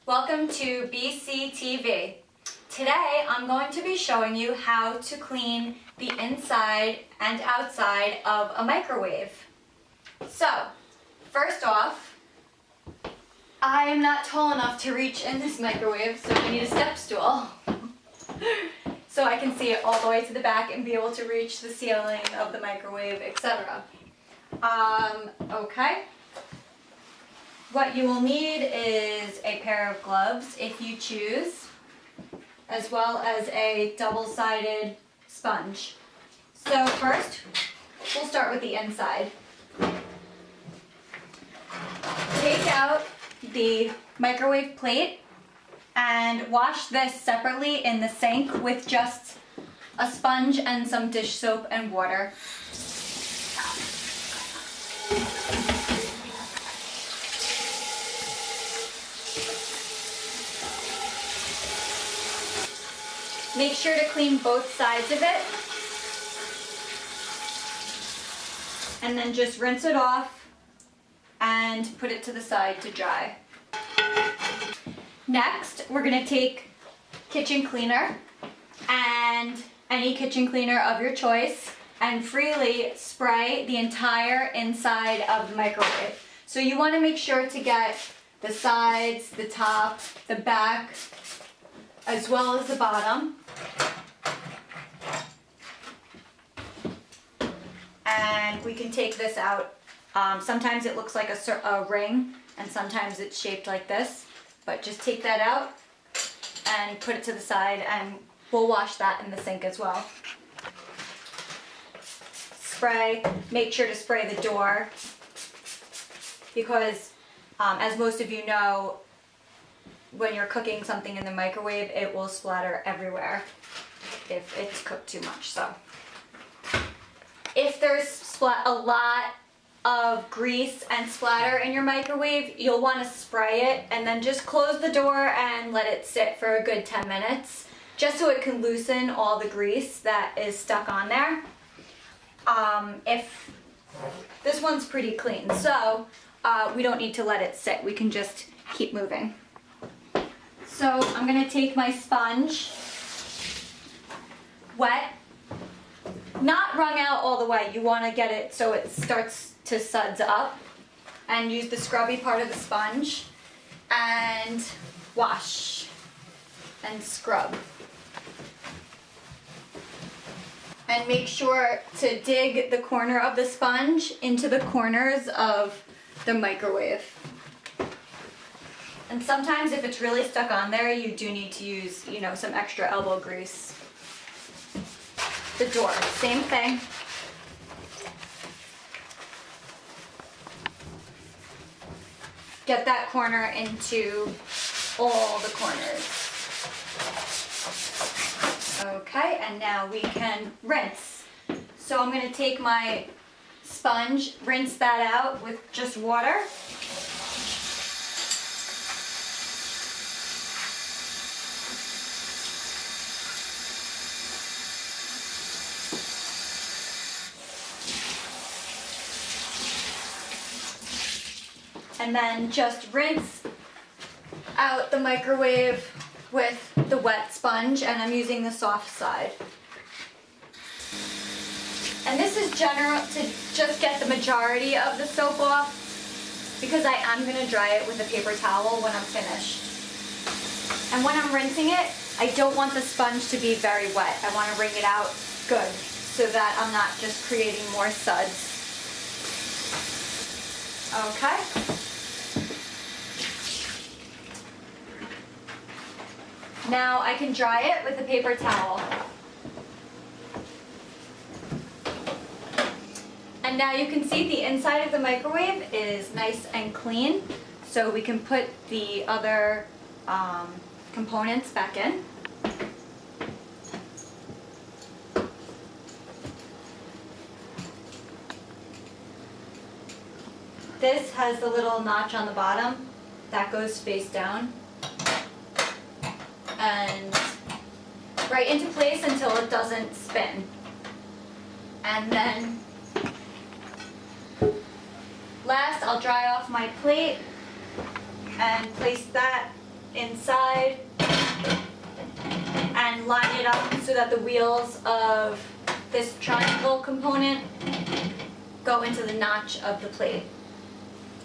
Welcome to BCTV. Today I'm going to be showing you how to clean the inside and outside of a microwave. So, first off, I am not tall enough to reach in this microwave, so I need a step stool. So I can see it all the way to the back and be able to reach the ceiling of the microwave, etc. Okay. What you will need is a pair of gloves if you choose, as well as a double-sided sponge. So first, we'll start with the inside. Take out the microwave plate and wash this separately in the sink with just a sponge and some dish soap and water. Make sure to clean both sides of it, and then just rinse it off and put it to the side to dry. Next, we're going to take kitchen cleaner and any kitchen cleaner of your choice and freely spray the entire inside of the microwave. So you want to make sure to get the sides, the top, the back, as well as the bottom. And we can take this out. Sometimes it looks like a ring, and sometimes it's shaped like this. But just take that out and put it to the side, and we'll wash that in the sink as well. Spray. Make sure to spray the door, because as most of you know, when you're cooking something in the microwave, it will splatter everywhere if it's cooked too much. So if there's a lot of grease and splatter in your microwave, you'll want to spray it and then just close the door and let it sit for a good 10 minutes, just so it can loosen all the grease that is stuck on there. If this one's pretty clean, so we don't need to let it sit. We can just keep moving. So I'm going to take my sponge, wet, not wrung out all the way. You want to get it so it starts to suds up, and use the scrubby part of the sponge and wash and scrub. And make sure to dig the corner of the sponge into the corners of the microwave. And sometimes if it's really stuck on there, you do need to use, some extra elbow grease. The door, same thing. Get that corner into all the corners. Okay, and now we can rinse. So I'm going to take my sponge, rinse that out with just water. And then just rinse out the microwave with the wet sponge, and I'm using the soft side. And this is general to just get the majority of the soap off, because I am going to dry it with a paper towel when I'm finished. And when I'm rinsing it, I don't want the sponge to be very wet. I want to wring it out good, so that I'm not just creating more suds. Okay. Now I can dry it with a paper towel. And now you can see the inside of the microwave is nice and clean, so we can put the other components back in. This has the little notch on the bottom that goes face down. And right into place until it doesn't spin. And then last, I'll dry off my plate and place that inside and line it up so that the wheels of this triangle component go into the notch of the plate.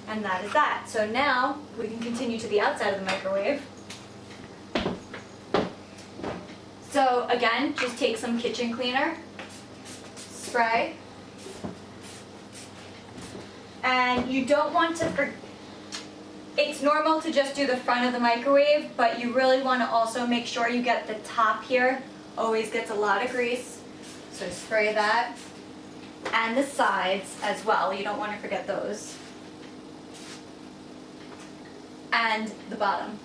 And that is that. So now we can continue to the outside of the microwave. So again, just take some kitchen cleaner, spray, and you don't want to it's normal to just do the front of the microwave, but you really want to also make sure you get the top here. Always gets a lot of grease, so spray that. And the sides as well, you don't want to forget those. And the bottom.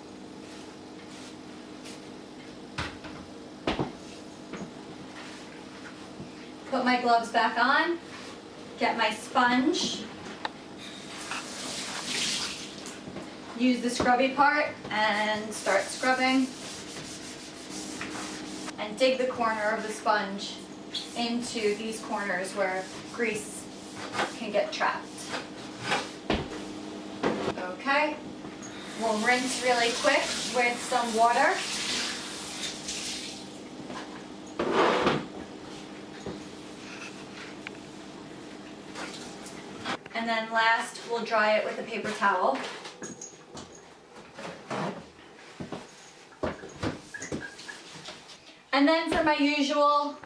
Put my gloves back on, get my sponge, use the scrubby part and start scrubbing. And dig the corner of the sponge into these corners where grease can get trapped. Okay, we'll rinse really quick with some water. And then last, we'll dry it with a paper towel. And then for my usual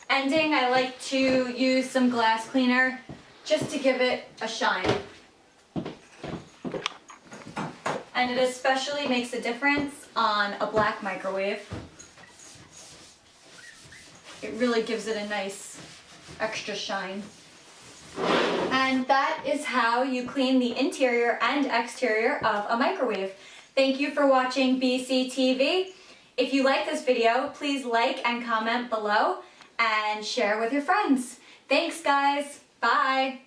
ending, I like to use some glass cleaner just to give it a shine. And it especially makes a difference on a black microwave. It really gives it a nice extra shine. And that is how you clean the interior and exterior of a microwave. Thank you for watching BCTV. If you like this video, please like and comment below and share with your friends. Thanks guys, bye.